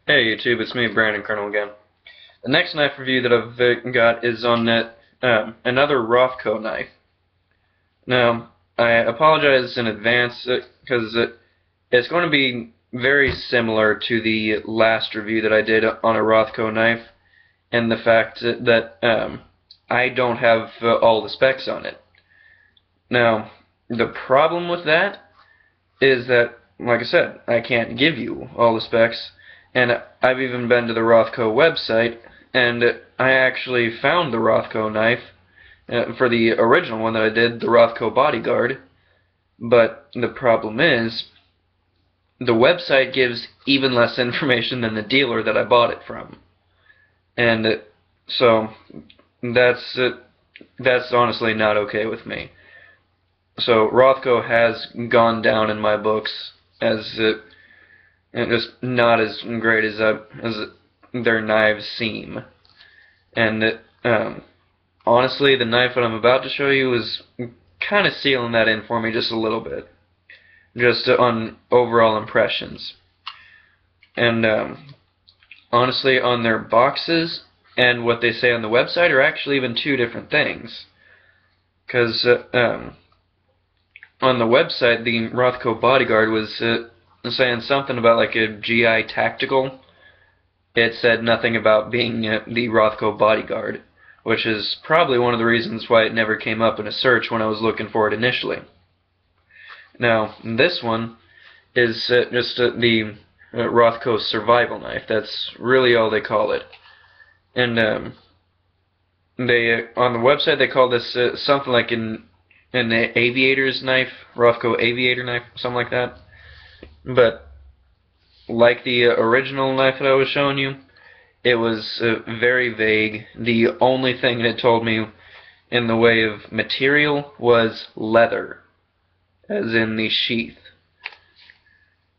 Hey YouTube, it's me, Brandon Colonel again. The next knife review that I've got is on another Rothco knife. Now, I apologize in advance because it's going to be very similar to the last review that I did on a Rothco knife, and the fact that I don't have all the specs on it. Now, the problem with that is that, like I said, I can't give you all the specs, and I've even been to the Rothco website, and I actually found the Rothco knife for the original one that I did, the Rothco Bodyguard, but the problem is, the website gives even less information than the dealer that I bought it from, and so that's honestly not okay with me. So Rothco has gone down in my books as just not as great as their knives seem. And honestly, the knife that I'm about to show you is kind of sealing that in for me just a little bit, just on overall impressions. And honestly, on their boxes and what they say on the website are actually even two different things. Because on the website, the Rothco Bodyguard was saying something about like a GI tactical. It said nothing about being the Rothco Bodyguard, which is probably one of the reasons why it never came up in a search when I was looking for it initially. Now, this one is just the Rothco Survival Knife. That's really all they call it. And they on the website they call this something like an aviator's knife, Rothco aviator knife, something like that. But like the original knife that I was showing you, it was very vague. The only thing it told me in the way of material was leather, as in the sheath.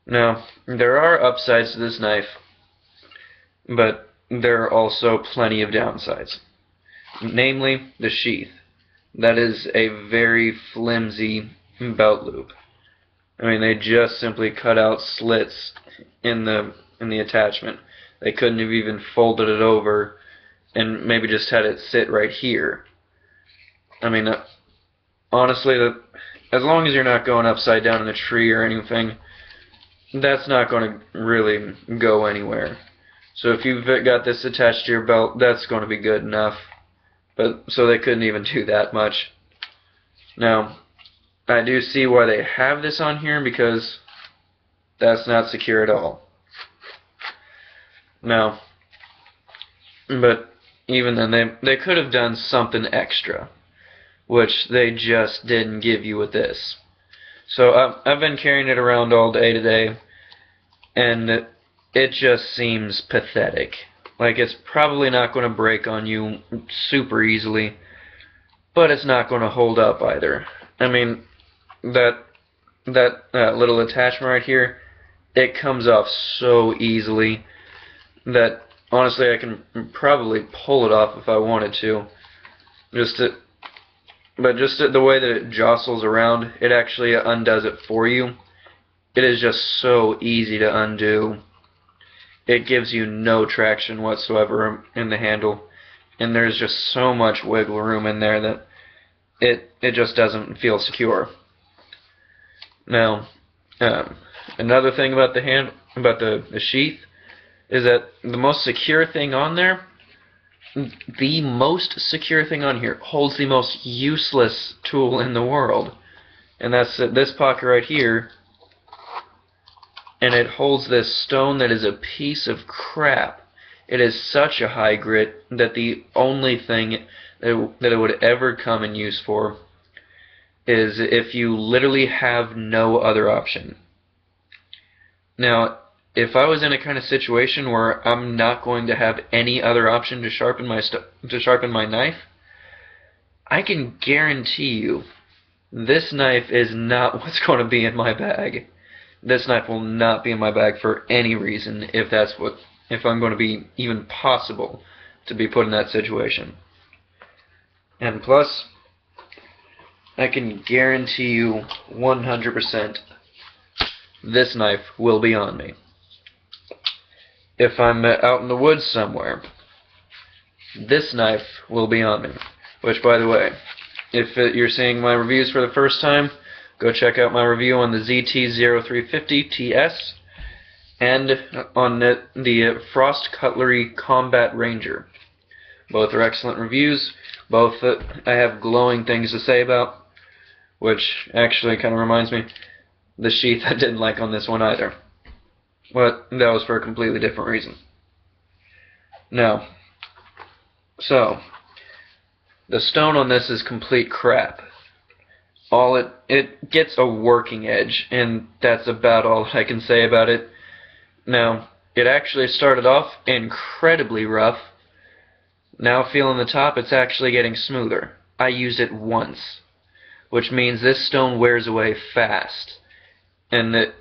Now, there are upsides to this knife, but there are also plenty of downsides. Namely, the sheath. That is a very flimsy belt loop. I mean, they just simply cut out slits in the attachment. They couldn't have even folded it over and maybe just had it sit right here. I mean, honestly, as long as you're not going upside down in a tree or anything, that's not going to really go anywhere. So if you've got this attached to your belt, that's going to be good enough. But so they couldn't even do that much. Now, I do see why they have this on here, because that's not secure at all. Now, but even then, they could have done something extra, which they just didn't give you with this. So I've been carrying it around all day today, and it just seems pathetic. Like, it's probably not going to break on you super easily, but it's not going to hold up either. I mean, that little attachment right here, it comes off so easily that honestly I can probably pull it off if I wanted to. But just the way that it jostles around, it actually undoes it for you. It is just so easy to undo. It gives you no traction whatsoever in the handle, and there's just so much wiggle room in there that it just doesn't feel secure. Now, another thing about the sheath is that the most secure thing on there, the most secure thing on here, holds the most useless tool in the world, and that's this pocket right here. And it holds this stone that is a piece of crap. It is such a high grit that the only thing that it would ever come in use for is if you literally have no other option. Now, if I was in a kind of situation where I'm not going to have any other option to sharpen my knife, I can guarantee you this knife is not what's going to be in my bag. This knife will not be in my bag for any reason if I'm going to be even possible to be put in that situation. And plus, I can guarantee you 100% this knife will be on me. if I'm out in the woods somewhere, this knife will be on me. Which, by the way, if you're seeing my reviews for the first time, go check out my review on the ZT-0350 TS and on the Frost Cutlery Combat Ranger. Both are excellent reviews. Both I have glowing things to say about, which actually kind of reminds me, the sheath I didn't like on this one either. But that was for a completely different reason. Now, so, the stone on this is complete crap. It gets a working edge, and that's about all I can say about it. Now, it actually started off incredibly rough. Now feeling the top, it's actually getting smoother. I used it once, which means this stone wears away fast. And it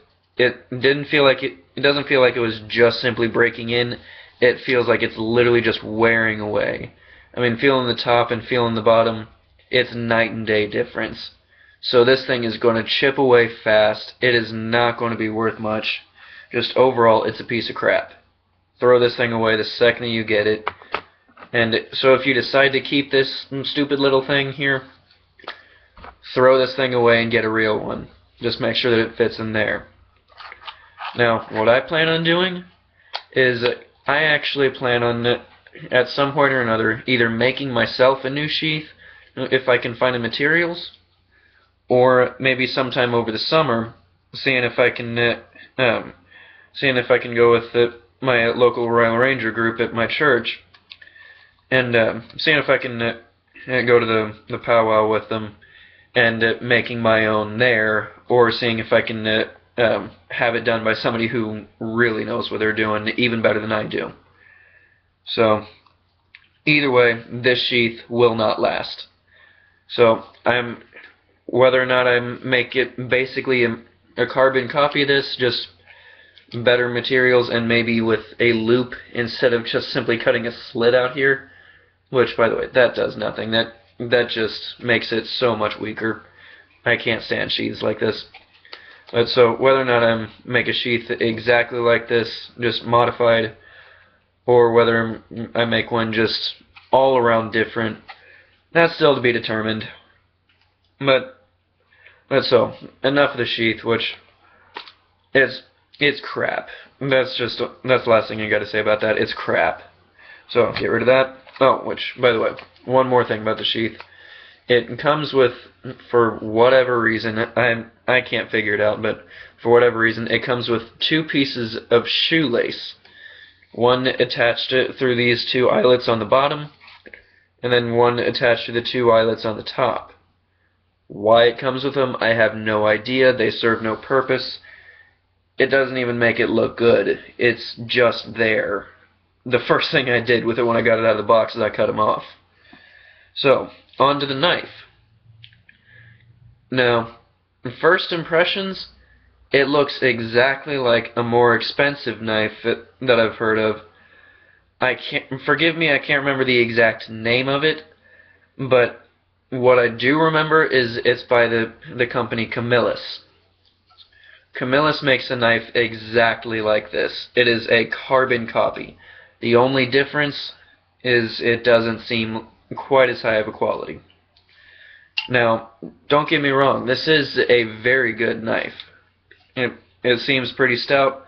doesn't feel like it was just simply breaking in. It feels like it's literally just wearing away. I mean, feeling the top and feeling the bottom, it's night and day difference. So this thing is going to chip away fast. It is not going to be worth much. Just overall, it's a piece of crap. Throw this thing away the second that you get it. And so if you decide to keep this stupid little thing here, throw this thing away and get a real one. Just make sure that it fits in there. Now, what I plan on doing is I actually plan on, at some point or another, either making myself a new sheath, if I can find the materials, or maybe sometime over the summer, seeing if I can go with my local Royal Ranger group at my church, and seeing if I can go to the powwow with them, and making my own there, or seeing if I can have it done by somebody who really knows what they're doing, even better than I do. So, either way, this sheath will not last. So, whether or not I make it basically a carbon copy of this, just better materials and maybe with a loop instead of just simply cutting a slit out here, which, by the way, that does nothing. That just makes it so much weaker. I can't stand sheaths like this. But so, whether or not I make a sheath exactly like this, just modified, or whether I make one just all around different, that's still to be determined. But so, enough of the sheath, which it's crap. That's the last thing I got to say about that. It's crap. So, get rid of that. Oh, which, by the way, one more thing about the sheath. It comes with, for whatever reason, I can't figure it out, but for whatever reason, it comes with 2 pieces of shoelace. One attached through these 2 eyelets on the bottom, and then one attached to the 2 eyelets on the top. Why it comes with them, I have no idea. They serve no purpose. It doesn't even make it look good. It's just there. The first thing I did with it when I got it out of the box is I cut them off. So, on to the knife. Now, first impressions, it looks exactly like a more expensive knife that I've heard of. Forgive me, I can't remember the exact name of it, but what I do remember is it's by the company Camillus. Camillus makes a knife exactly like this. It is a carbon copy. The only difference is it doesn't seem quite as high of a quality. Now, don't get me wrong, this is a very good knife. It seems pretty stout.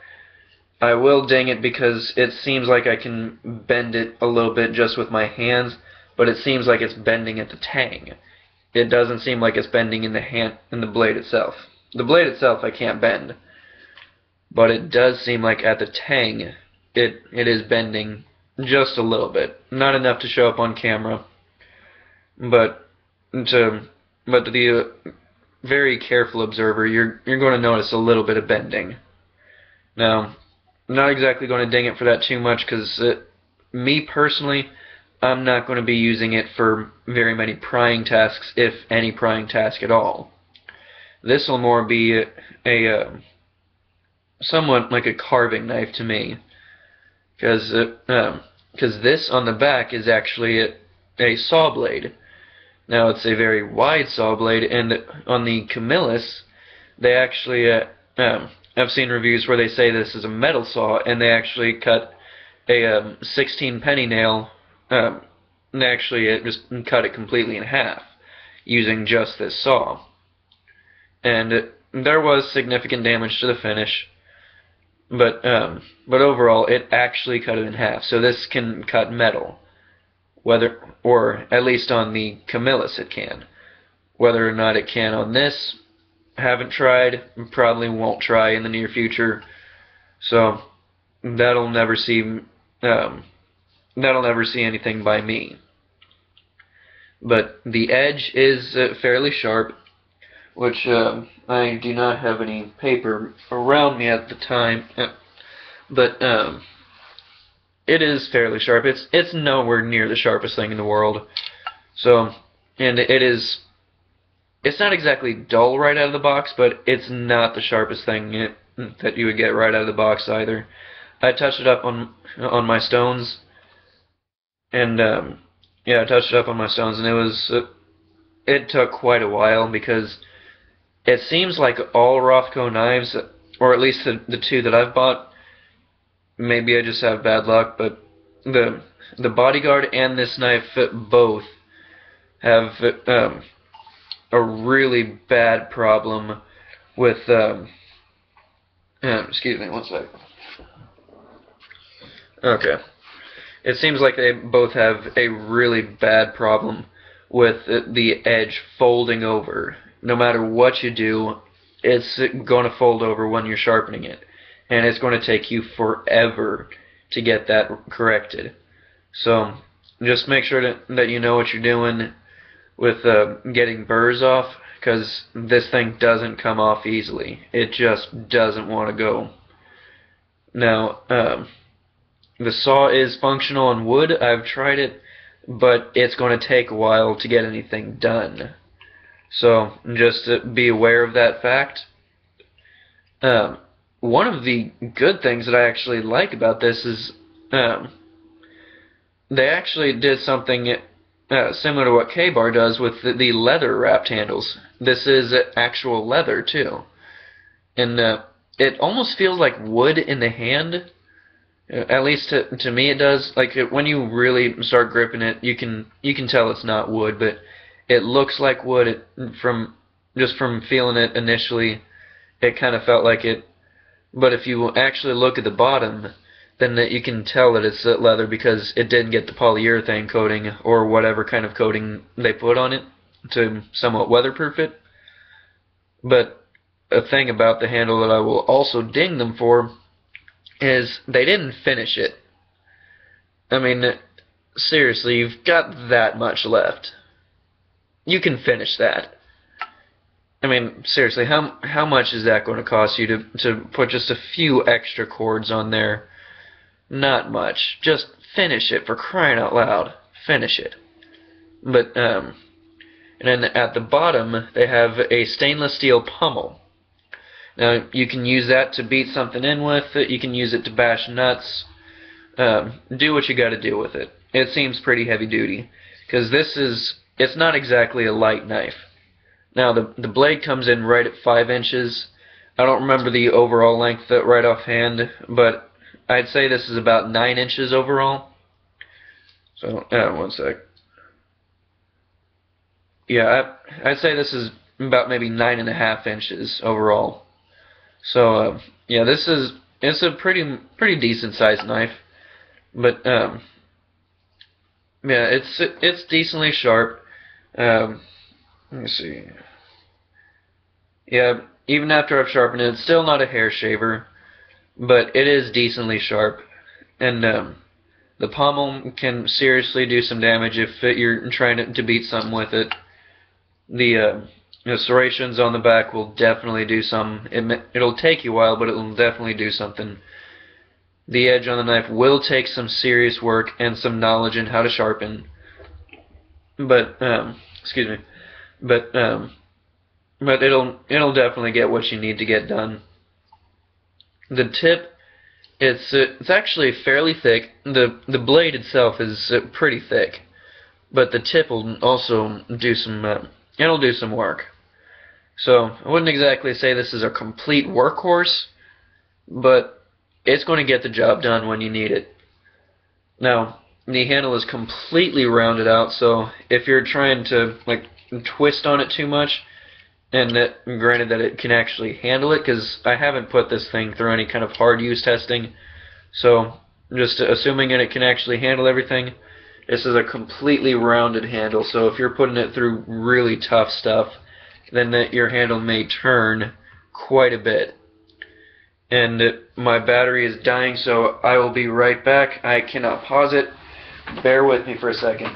I will ding it because it seems like I can bend it a little bit just with my hands, but it seems like it's bending at the tang. It doesn't seem like it's bending in the blade itself. The blade itself I can't bend, but it does seem like at the tang it is bending just a little bit. Not enough to show up on camera, but to the very careful observer, you're going to notice a little bit of bending. Now, I'm not exactly going to ding it for that too much, because me personally, I'm not going to be using it for very many prying tasks, if any prying task at all. This will more be a somewhat like a carving knife to me, because this on the back is actually a saw blade. Now, it's a very wide saw blade, and on the Camillus, they actually I've seen reviews where they say this is a metal saw, and they actually cut a 16 penny nail. And actually, it just cut it completely in half using just this saw. And there was significant damage to the finish, but overall, it actually cut it in half. So this can cut metal, or at least on the Camillus it can. Whether or not it can on this, haven't tried, probably won't try in the near future. So that'll never see anything by me. But the edge is fairly sharp, which I do not have any paper around me at the time, but it is fairly sharp. It's nowhere near the sharpest thing in the world. So, and it's not exactly dull right out of the box, but it's not the sharpest thing that you would get right out of the box either. I touched it up on my stones, and yeah, I touched it up on my stones, and it took quite a while, because it seems like all Rothco knives, or at least the two that I've bought, maybe I just have bad luck, but the Bodyguard and this knife both have a really bad problem with excuse me one sec. Okay. It seems like they both have a really bad problem with the edge folding over. No matter what you do, it's going to fold over when you're sharpening it. And it's going to take you forever to get that corrected. So just make sure that you know what you're doing with getting burrs off, because this thing doesn't come off easily. It just doesn't want to go. Now, the saw is functional on wood. I've tried it, but it's going to take a while to get anything done. So just be aware of that fact. One of the good things that I actually like about this is they actually did something similar to what K-Bar does with the leather wrapped handles. This is actual leather too, and it almost feels like wood in the hand. At least to me it does. Like when you really start gripping it, you can tell it's not wood, but it looks like wood. From feeling it initially, it kind of felt like it. But if you actually look at the bottom, then you can tell that it's leather, because it didn't get the polyurethane coating or whatever kind of coating they put on it to somewhat weatherproof it. But a thing about the handle that I will also ding them for is they didn't finish it. I mean, seriously, you've got that much left. You can finish that. I mean, seriously, how much is that going to cost you to put just a few extra cords on there? Not much. Just finish it, for crying out loud. Finish it. But and then at the bottom they have a stainless steel pommel. Now, you can use that to beat something in with. You can use it to bash nuts. Do what you got to do with it. It seems pretty heavy duty, because it's not exactly a light knife. Now, the blade comes in right at 5 inches. I don't remember the overall length right offhand, but I'd say this is about 9 inches overall. So, one sec. Yeah, I'd say this is about maybe 9.5 inches overall. So yeah, it's a pretty decent sized knife, but yeah, it's decently sharp. Let me see. Yeah, even after I've sharpened it, it's still not a hair shaver, but it is decently sharp, and the pommel can seriously do some damage if you're trying to beat something with it. The serrations on the back will definitely do some. It'll take you a while, but it'll definitely do something. The edge on the knife will take some serious work and some knowledge in how to sharpen. But excuse me. But it'll definitely get what you need to get done. The tip, it's actually fairly thick. The blade itself is pretty thick, but the tip will also do some. It'll do some work. So I wouldn't exactly say this is a complete workhorse, but it's going to get the job done when you need it. Now, the handle is completely rounded out, so if you're trying to like twist on it too much, and granted that it can actually handle it, because I haven't put this thing through any kind of hard use testing, so just assuming that it can actually handle everything, this is a completely rounded handle, so if you're putting it through really tough stuff, then your handle may turn quite a bit. And my battery is dying, so I will be right back. I cannot pause it. Bear with me for a second.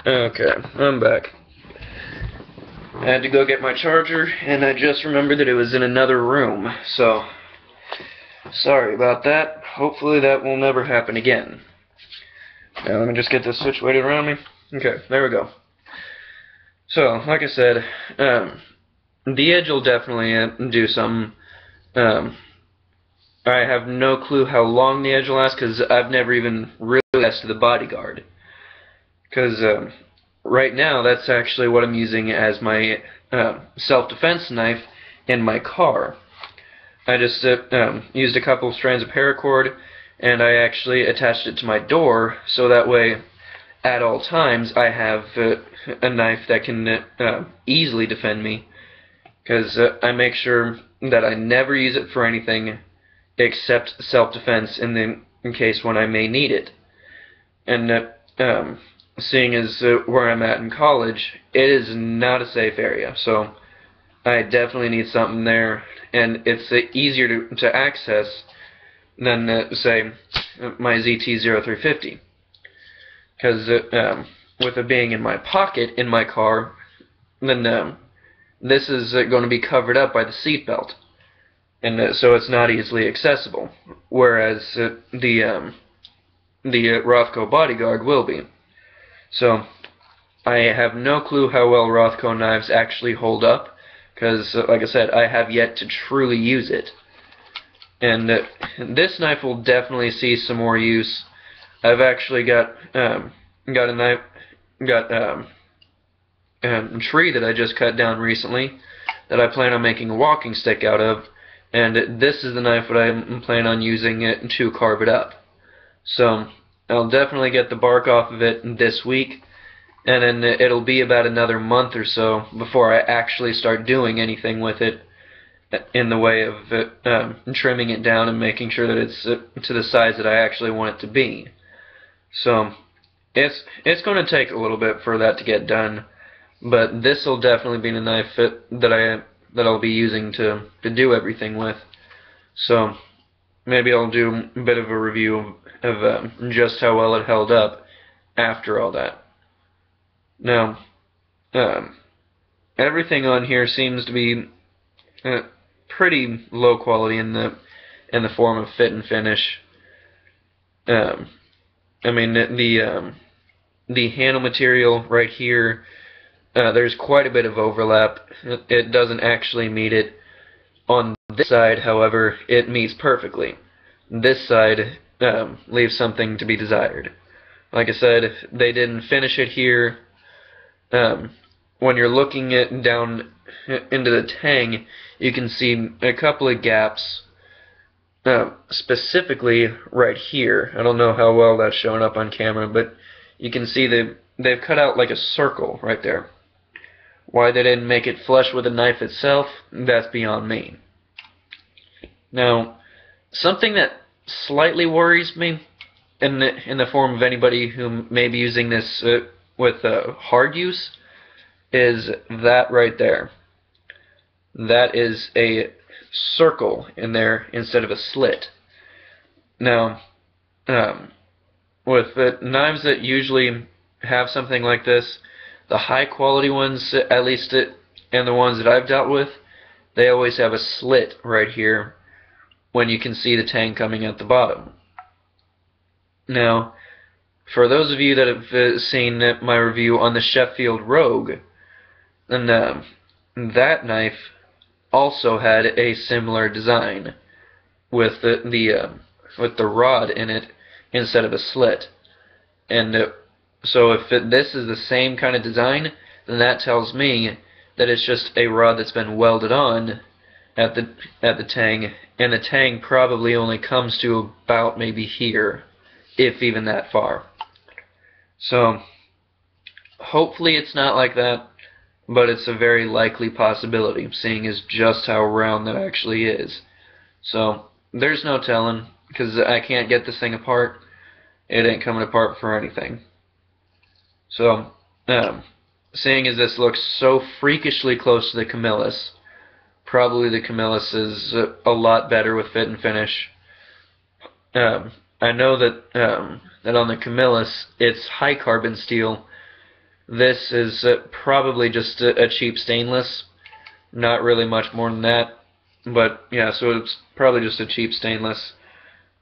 Okay, I'm back. I had to go get my charger, and I just remembered that it was in another room, so sorry about that. Hopefully that will never happen again. Now let me just get this situated around me. Okay, there we go. So, like I said, the edge will definitely do something. I have no clue how long the edge will last, because I've never even really tested the bodyguard. Because right now, that's actually what I'm using as my self-defense knife in my car. I just used a couple of strands of paracord, and I actually attached it to my door, so that way, at all times, I have a knife that can easily defend me. Because I make sure that I never use it for anything except self-defense in case when I may need it. And seeing as where I'm at in college, it is not a safe area, so I definitely need something there, and it's easier to access than, say, my ZT-0350. Because with it being in my pocket in my car, then this is going to be covered up by the seatbelt, and so it's not easily accessible, whereas the Rothco bodyguard will be. So, I have no clue how well Rothco knives actually hold up, because, like I said, I have yet to truly use it. And this knife will definitely see some more use. I've actually got a tree that I just cut down recently that I plan on making a walking stick out of, and this is the knife that I plan on using it to carve it up. So, I'll definitely get the bark off of it this week, and then it'll be about another month or so before I actually start doing anything with it in the way of trimming it down and making sure that it's to the size that I actually want it to be. So it's going to take a little bit for that to get done, but this will definitely be the knife that I'll be using to do everything with. So maybe I'll do a bit of a review of just how well it held up after all that. Now, everything on here seems to be pretty low quality in the form of fit and finish. I mean, the handle material right here, there's quite a bit of overlap. It doesn't actually meet it. On this side, however, it meets perfectly. This side leaves something to be desired. Like I said, they didn't finish it here. When you're looking down into the tang, you can see a couple of gaps, specifically right here. I don't know how well that's showing up on camera, but you can see they've cut out like a circle right there. Why they didn't make it flush with the knife itself, that's beyond me. Now, something that slightly worries me in the form of anybody who may be using this with hard use is that right there. That is a circle in there instead of a slit. Now, with knives that usually have something like this, the high quality ones, at least and the ones that I've dealt with, they always have a slit right here when you can see the tang coming at the bottom. Now, for those of you that have seen my review on the Sheffield Rogue, and that knife also had a similar design with the rod in it instead of a slit. And so if this is the same kind of design, then that tells me that it's just a rod that's been welded on at the tang, and the tang probably only comes to about maybe here, if even that far. So hopefully it's not like that, but it's a very likely possibility, seeing as just how round that actually is. So there's no telling, because I can't get this thing apart. It ain't coming apart for anything. So seeing as this looks so freakishly close to the Camillus, probably the Camillus is a lot better with fit and finish. I know that that on the Camillus it's high carbon steel. This is probably just a cheap stainless, not really much more than that. But yeah, so it's probably just a cheap stainless.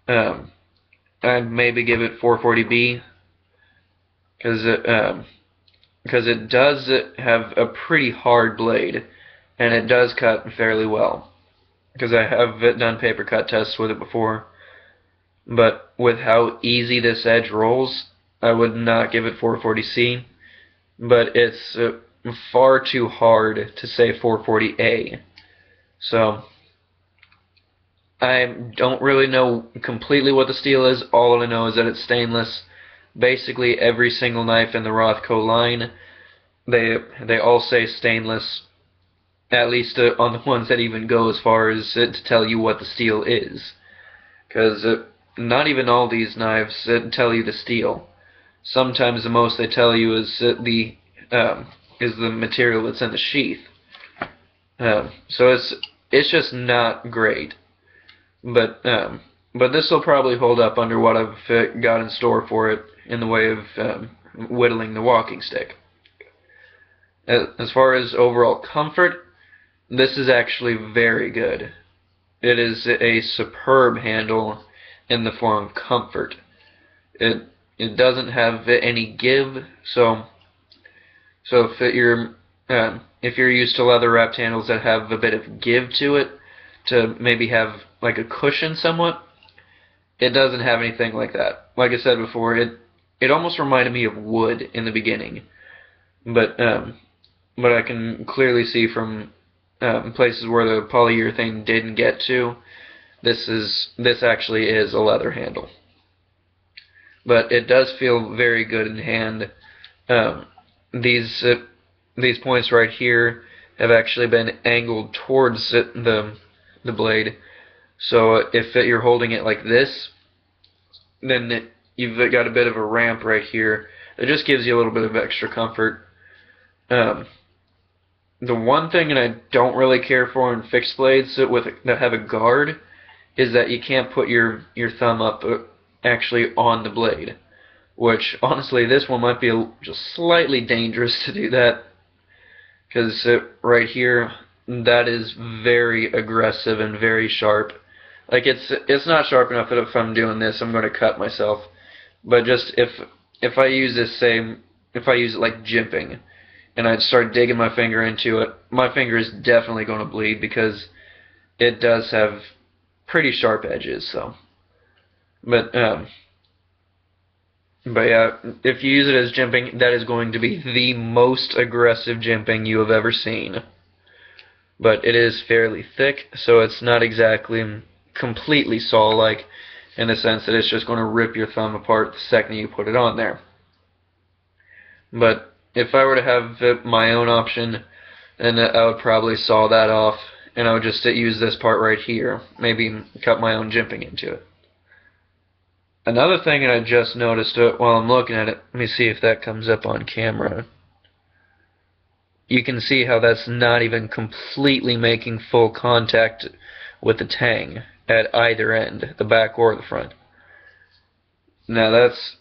I'd maybe give it 440B, because it does have a pretty hard blade, and it does cut fairly well, because I have done paper cut tests with it before. But with how easy this edge rolls, I would not give it 440C, but it's far too hard to say 440A. So I don't really know completely what the steel is. All I know is that it's stainless. Basically every single knife in the Rothco line, they all say stainless, at least on the ones that even go as far as to tell you what the steel is. Because not even all these knives tell you the steel. Sometimes the most they tell you is the material that's in the sheath. So it's just not great. But this will probably hold up under what I've got in store for it in the way of whittling the walking stick. As far as overall comfort, this is actually very good. It is a superb handle in the form of comfort. It doesn't have any give, so if you're used to leather wrapped handles that have a bit of give to it, to maybe have like a cushion somewhat, it doesn't have anything like that. Like I said before, it almost reminded me of wood in the beginning, but I can clearly see from places where the polyurethane didn't get to, this actually is a leather handle. But it does feel very good in hand. These points right here have actually been angled towards the blade. So if you're holding it like this, then you've got a bit of a ramp right here. It just gives you a little bit of extra comfort. The one thing that I don't really care for in fixed blades that have a guard is that you can't put your thumb up actually on the blade, which honestly this one might be just slightly dangerous to do that, because right here, that is very aggressive and very sharp. Like it's not sharp enough that if I'm doing this I'm going to cut myself, but just if I use this if I use it like jimping and I start digging my finger into it, my finger is definitely going to bleed, because it does have pretty sharp edges. So but yeah, if you use it as jimping, that is going to be the most aggressive jimping you have ever seen. But it is fairly thick, so it's not exactly completely saw-like in the sense that it's just going to rip your thumb apart the second you put it on there. But if I were to have my own option, then I would probably saw that off, and I would just use this part right here, maybe cut my own jimping into it. Another thing that I just noticed while I'm looking at it, let me see if that comes up on camera. You can see how that's not even completely making full contact with the tang at either end, the back or the front. Now that's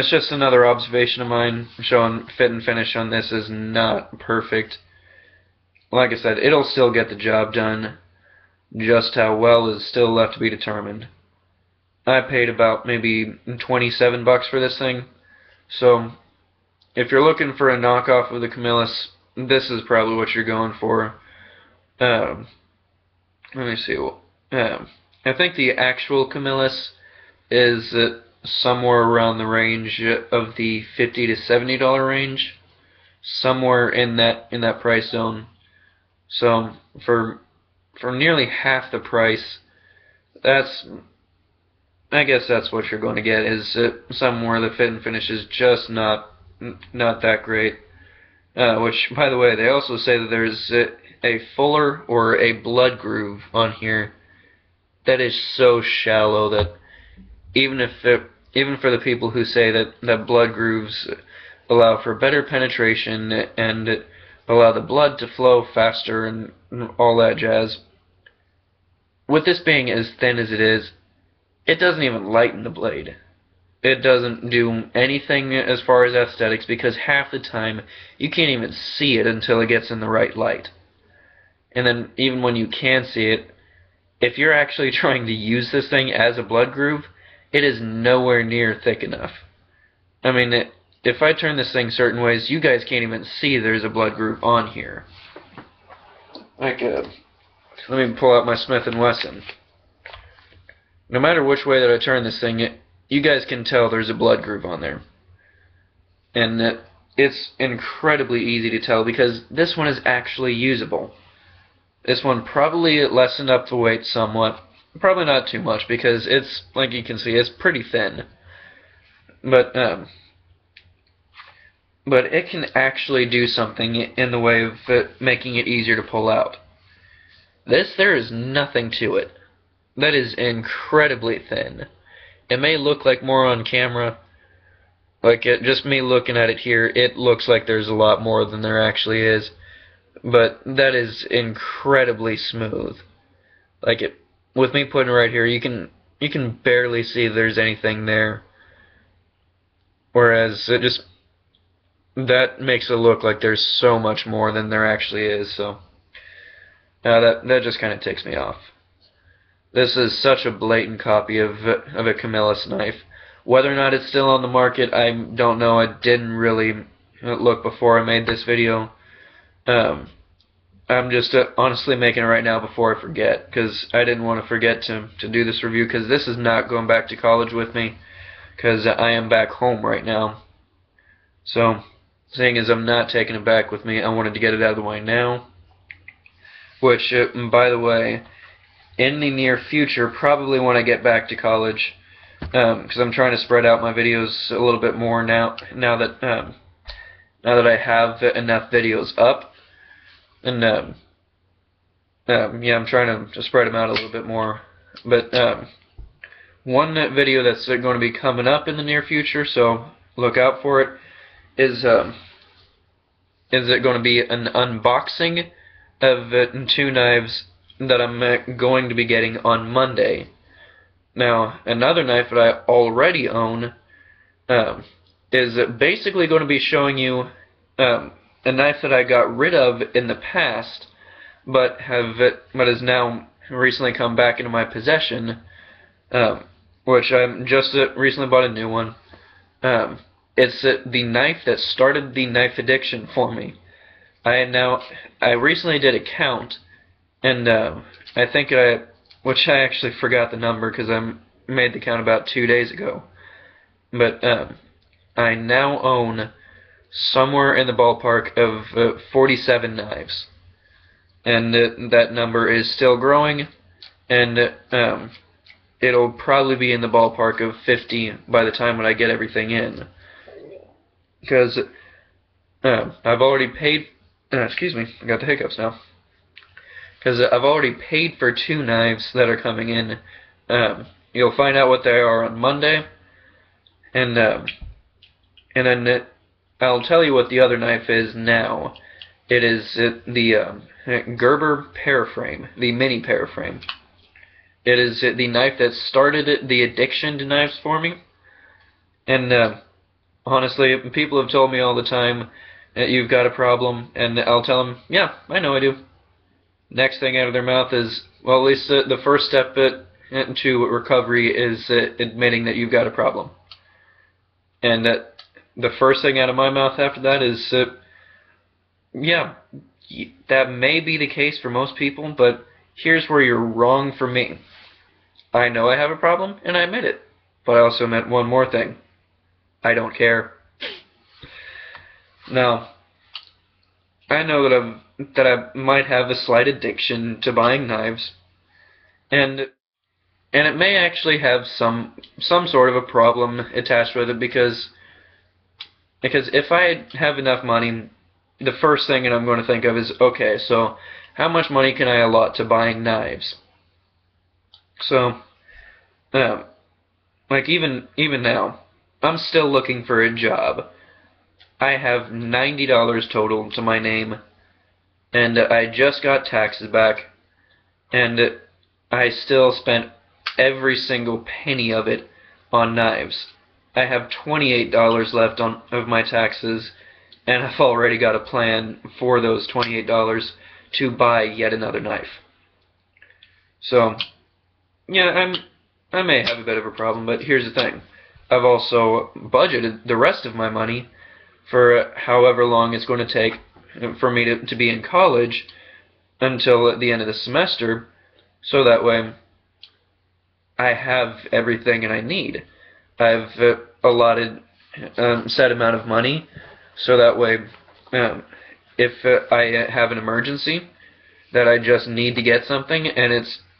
just another observation of mine, showing fit and finish on this is not perfect. like I said, it'll still get the job done. Just how well is still left to be determined. I paid about maybe 27 bucks for this thing, so if you're looking for a knockoff of the Camillus, this is probably what you're going for. Let me see. I think the actual Camillus is somewhere around the range of the $50 to $70 range, somewhere in that price zone. So for nearly half the price, I guess that's what you're going to get, is somewhere the fit and finish is just not that great. Which, by the way, they also say that there's a fuller or a blood groove on here that is so shallow that even for the people who say that blood grooves allow for better penetration and allow the blood to flow faster and all that jazz, with this being as thin as it is, it doesn't even lighten the blade. It doesn't do anything as far as aesthetics, because half the time you can't even see it until it gets in the right light. And then even when you can see it, if you're actually trying to use this thing as a blood groove, it is nowhere near thick enough. I mean, if I turn this thing certain ways, you guys can't even see there's a blood groove on here. Like, let me pull out my Smith & Wesson. No matter which way that I turn this thing, you guys can tell there's a blood groove on there. And it's incredibly easy to tell because this one is actually usable. This one probably lessened up the weight somewhat. Probably not too much because it's, like you can see, it's pretty thin. But it can actually do something in the way of making it easier to pull out. There is nothing to it. That is incredibly thin. It may look like more on camera, like just me looking at it here, it looks like there's a lot more than there actually is, but that is incredibly smooth. Like with me putting it right here, you can barely see there's anything there, whereas that makes it look like there's so much more than there actually is. So that just kind of ticks me off. This is such a blatant copy of a Camillus knife. Whether or not it's still on the market, I don't know. I didn't really look before I made this video. I'm just honestly making it right now before I forget, because I didn't want to forget to do this review, because this is not going back to college with me, because I am back home right now. So, seeing as I'm not taking it back with me, I wanted to get it out of the way now. Which, by the way, in the near future, probably when I get back to college, because I'm trying to spread out my videos a little bit more now that I have enough videos up, and yeah, I'm trying to spread them out a little bit more. But one video that's going to be coming up in the near future, so look out for it, is it going to be an unboxing of 2 knives that I'm going to be getting on Monday. Now, another knife that I already own is basically going to be showing you a knife that I got rid of in the past, but has now recently come back into my possession, which I just recently bought a new one. It's the knife that started the knife addiction for me. I recently did a count, and I think which I actually forgot the number because I made the count about 2 days ago. But I now own somewhere in the ballpark of 47 knives. And that number is still growing, and it'll probably be in the ballpark of 50 by the time when I get everything in. Because I've already paid... excuse me, I got the hiccups now. Because I've already paid for 2 knives that are coming in. You'll find out what they are on Monday, and then I'll tell you what the other knife is now. It is the Gerber Paraframe, the mini Paraframe. It is the knife that started the addiction to knives for me. And honestly, people have told me all the time, you've got a problem, and I'll tell them, yeah, I know I do. Next thing out of their mouth is, well, at least the first step into recovery is admitting that you've got a problem. And the first thing out of my mouth after that is, yeah, that may be the case for most people, but here's where you're wrong for me. I know I have a problem, and I admit it. But I also meant one more thing. I don't care. Now, I know that I might have a slight addiction to buying knives, and it may actually have some sort of a problem attached with it because if I have enough money, the first thing that I'm going to think of is, okay, so how much money can I allot to buying knives? So, like even now, I'm still looking for a job. I have $90 total to my name, and I just got taxes back, and I still spent every single penny of it on knives. I have $28 left of my taxes, and I've already got a plan for those $28 to buy yet another knife. So, yeah, I may have a bit of a problem, but here's the thing. I've also budgeted the rest of my money for however long it's going to take for me to be in college until the end of the semester, so that way I have everything that I need. I've allotted a set amount of money, so that way if I have an emergency that I just need to get something,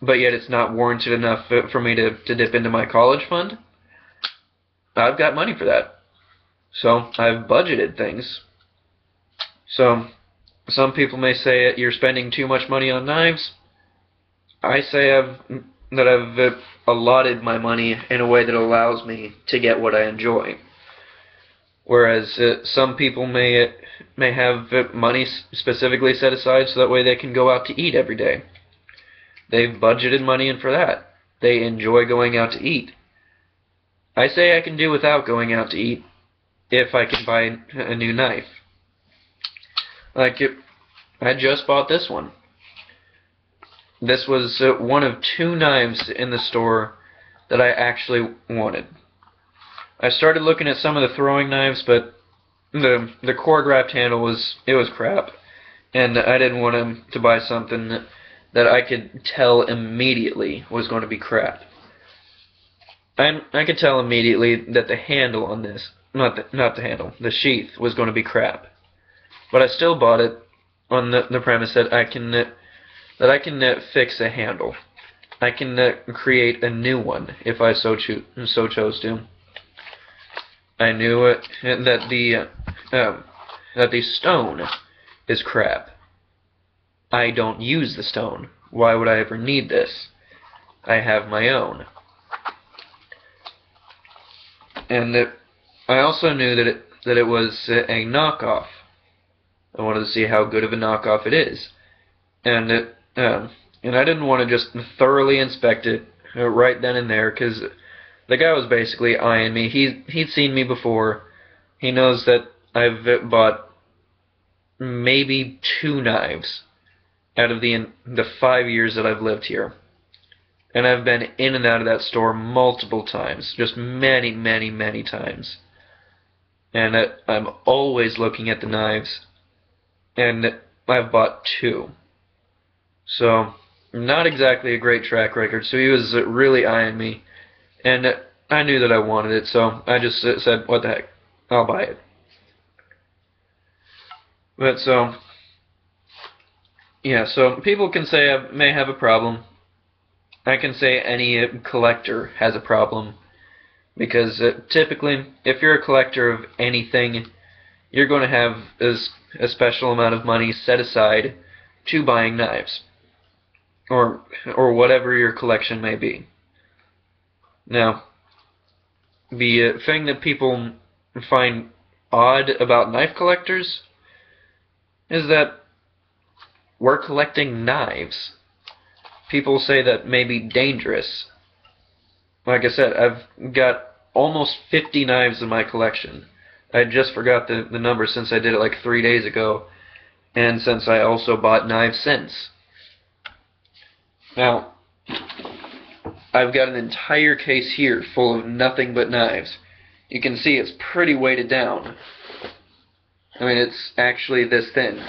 but yet it's not warranted enough for me to dip into my college fund, I've got money for that. So I've budgeted things. So some people may say you're spending too much money on knives. I say that I've allotted my money in a way that allows me to get what I enjoy. Whereas some people may have money specifically set aside so that way they can go out to eat every day. They've budgeted money in for that. They enjoy going out to eat. I say I can do without going out to eat if I can buy a new knife. Like, I just bought this one. This was one of 2 knives in the store that I actually wanted. I started looking at some of the throwing knives, but the cord wrapped handle was crap, and I didn't want to buy something that I could tell immediately was going to be crap. I could tell immediately that the handle on this, not the handle, the sheath was going to be crap. But I still bought it on the premise that I can fix a handle. I can create a new one if I so chose to. I knew that the stone is crap. I don't use the stone. Why would I ever need this? I have my own. And I also knew that it was a knockoff. I wanted to see how good of a knockoff it is. And I didn't want to just thoroughly inspect it right then and there, because the guy was basically eyeing me. He'd seen me before. He knows that I've bought maybe 2 knives out of the 5 years that I've lived here. And I've been in and out of that store multiple times. Just many, many, many times. And I'm always looking at the knives. And I've bought 2. So, not exactly a great track record. So he was really eyeing me. And I knew that I wanted it, so I just said, what the heck, I'll buy it. But so, yeah, so people can say I may have a problem. I can say any collector has a problem. Because typically, if you're a collector of anything, you're going to have a special amount of money set aside to buying knives. Or whatever your collection may be. Now, the thing that people find odd about knife collectors is that we're collecting knives. People say that may be dangerous. Like I said, I've got almost 50 knives in my collection. I just forgot the number since I did it like 3 days ago, and since I also bought knives since. Now, I've got an entire case here full of nothing but knives. You can see it's pretty weighted down. I mean, it's actually this thin.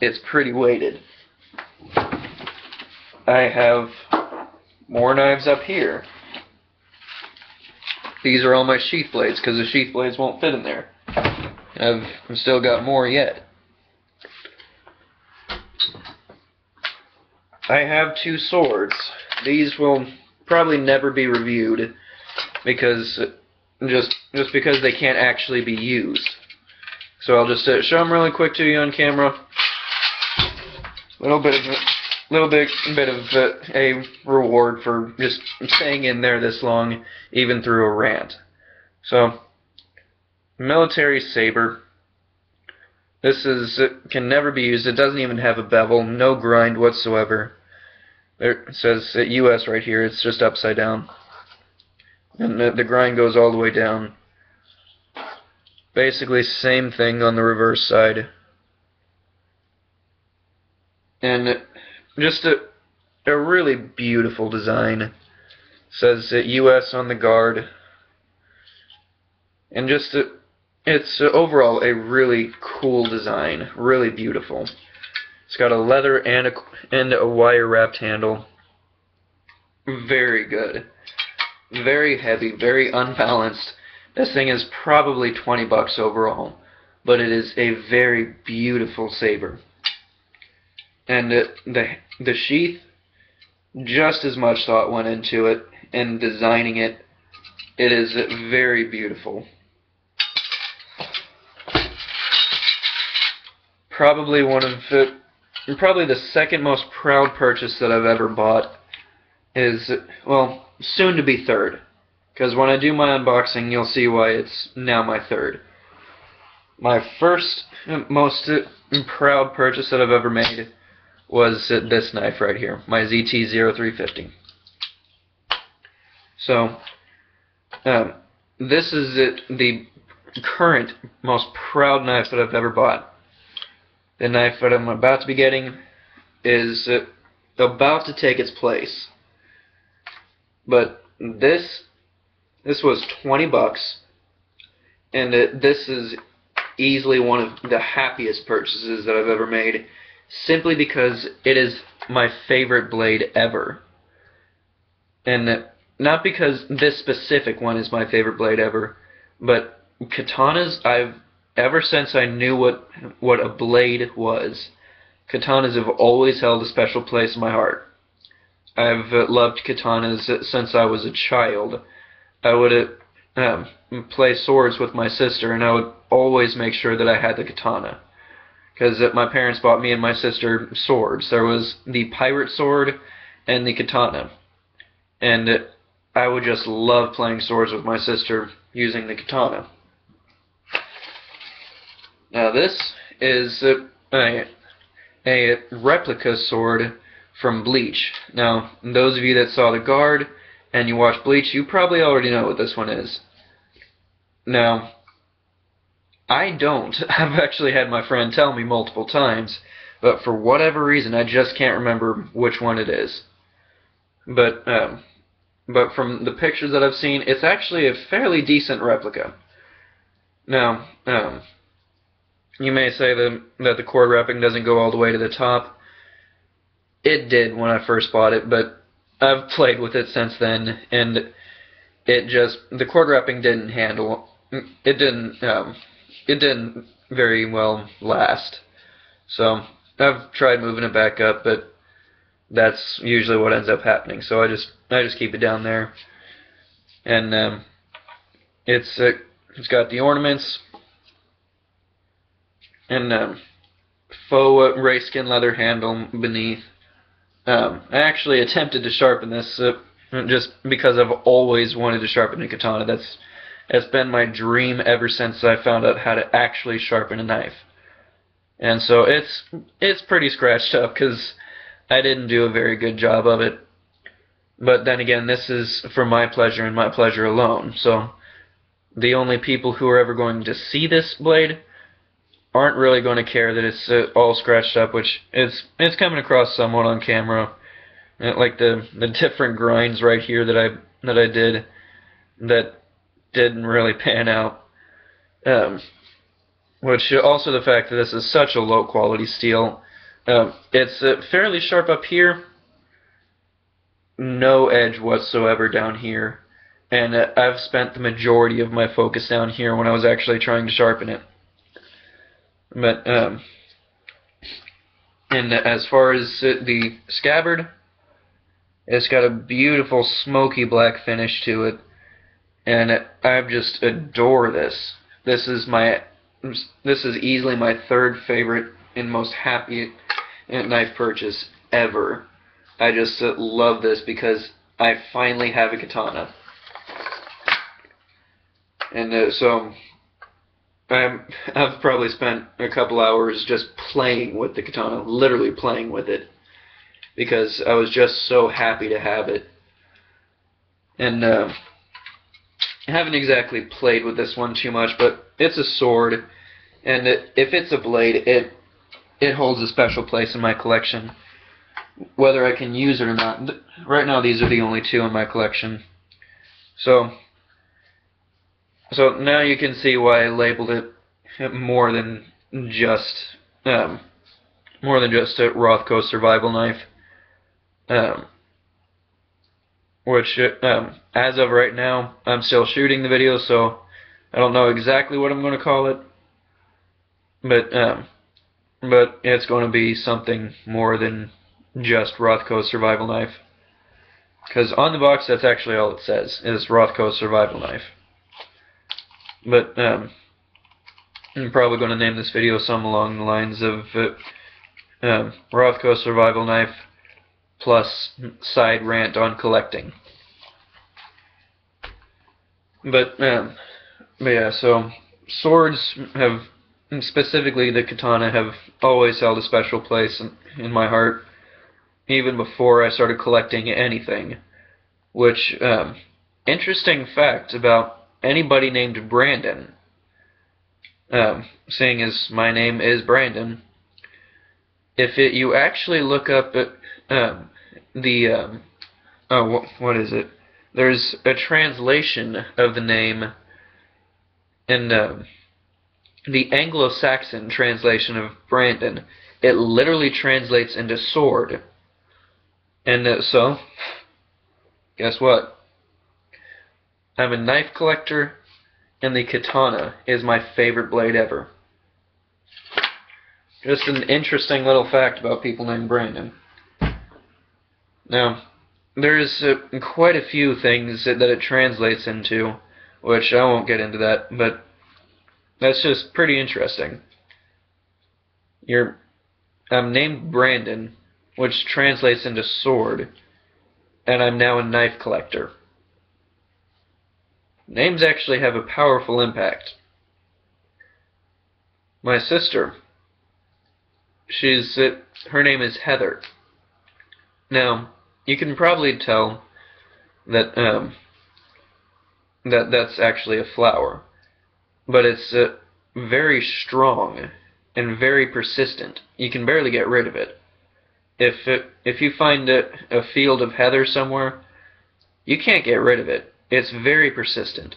It's pretty weighted. I have more knives up here. These are all my sheath blades, because the sheath blades won't fit in there. I've still got more yet. I have 2 swords. These will probably never be reviewed, because just because they can't actually be used. So I'll just show them really quick to you on camera. Little bit of a reward for just staying in there this long, even through a rant. So, military saber. This can never be used. It doesn't even have a bevel, no grind whatsoever. There, it says US right here. It's just upside down, and the grind goes all the way down. Basically, same thing on the reverse side. And just a really beautiful design. It says US on the guard. And just it's overall a really cool design. Really beautiful. It's got a leather and a wire wrapped handle. Very good. Very heavy, very unbalanced. This thing is probably 20 bucks overall, but it is a very beautiful saber. And the sheath, just as much thought went into it in designing it. It is very beautiful. Probably probably the second most proud purchase that I've ever bought is, well, soon to be third. Because when I do my unboxing, you'll see why it's now my third. My first most proud purchase that I've ever made was this knife right here, my ZT-0350. So, this is the current most proud knife that I've ever bought. The knife that I'm about to be getting is about to take its place. But this was 20 bucks, and this is easily one of the happiest purchases that I've ever made, simply because it is my favorite blade ever. And not because this specific one is my favorite blade ever, but katanas, ever since I knew what a blade was, katanas have always held a special place in my heart. I've loved katanas since I was a child. I would play swords with my sister, and I would always make sure that I had the katana. Because my parents bought me and my sister swords. There was the pirate sword and the katana. And I would just love playing swords with my sister using the katana. Now this is a replica sword from Bleach. Now, those of you that saw The Guard and you watch Bleach, you probably already know what this one is. Now, I don't. I've actually had my friend tell me multiple times, but for whatever reason, I just can't remember which one it is. But from the pictures that I've seen, it's actually a fairly decent replica. Now, you may say that the cord wrapping doesn't go all the way to the top. It did when I first bought it, but I've played with it since then, and the cord wrapping didn't handle. It didn't very well last. So I've tried moving it back up, but that's usually what ends up happening. So I just keep it down there, and it's got the ornaments and faux rayskin leather handle beneath. I actually attempted to sharpen this just because I've always wanted to sharpen a katana. That's been my dream ever since I found out how to actually sharpen a knife. And so it's pretty scratched up because I didn't do a very good job of it. But then again, this is for my pleasure and my pleasure alone. So the only people who are ever going to see this blade aren't really going to care that it's all scratched up, which it's coming across somewhat on camera. Like the different grinds right here that I did that didn't really pan out. Which also the fact that this is such a low quality steel. It's fairly sharp up here, no edge whatsoever down here, and I've spent the majority of my focus down here when I was actually trying to sharpen it. But and as far as the scabbard, it's got a beautiful smoky black finish to it, and I just adore this. This is easily my third favorite and most happy knife purchase ever. I just love this because I finally have a katana. And so I've probably spent a couple hours just playing with the katana, literally playing with it, because I was just so happy to have it. And I haven't exactly played with this one too much, but it's a sword, and if it's a blade, it holds a special place in my collection, whether I can use it or not. Right now, these are the only two in my collection. So now you can see why I labeled it more than just a Rothco survival knife. Which, as of right now, I'm still shooting the video, so I don't know exactly what I'm going to call it. But it's going to be something more than just Rothco survival knife. Because on the box, that's actually all it says, is Rothco survival knife. But I'm probably going to name this video something along the lines of Rothco survival knife plus side rant on collecting. But yeah, so swords have, specifically the katana, have always held a special place in my heart, even before I started collecting anything. Which, interesting fact about anybody named Brandon, seeing as my name is Brandon, if you actually look up what is it? There's a translation of the name in the Anglo-Saxon translation of Brandon. It literally translates into sword. And so, guess what? I'm a knife collector, and the katana is my favorite blade ever. Just an interesting little fact about people named Brandon. Now, there's quite a few things that it translates into, which I won't get into that, but that's just pretty interesting. I'm named Brandon, which translates into sword, and I'm now a knife collector. Names actually have a powerful impact. My sister, her name is Heather. Now, you can probably tell that that's actually a flower, but it's very strong and very persistent. You can barely get rid of it. If you find a field of heather somewhere, you can't get rid of it. It's very persistent.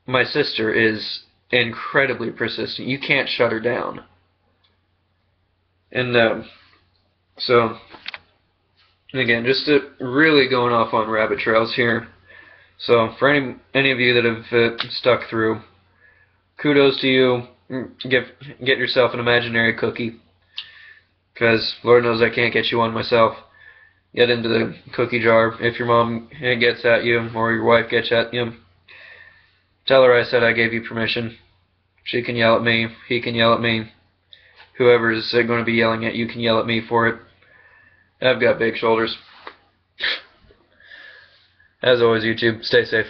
My sister is incredibly persistent. You can't shut her down. And so, again, just really going off on rabbit trails here. So for any of you that have stuck through, kudos to you. Get yourself an imaginary cookie, because Lord knows I can't get you one myself. Get into the cookie jar. If your mom gets at you or your wife gets at you, tell her I said I gave you permission. She can yell at me. He can yell at me. Whoever's going to be yelling at you can yell at me for it. I've got big shoulders. As always, YouTube, stay safe.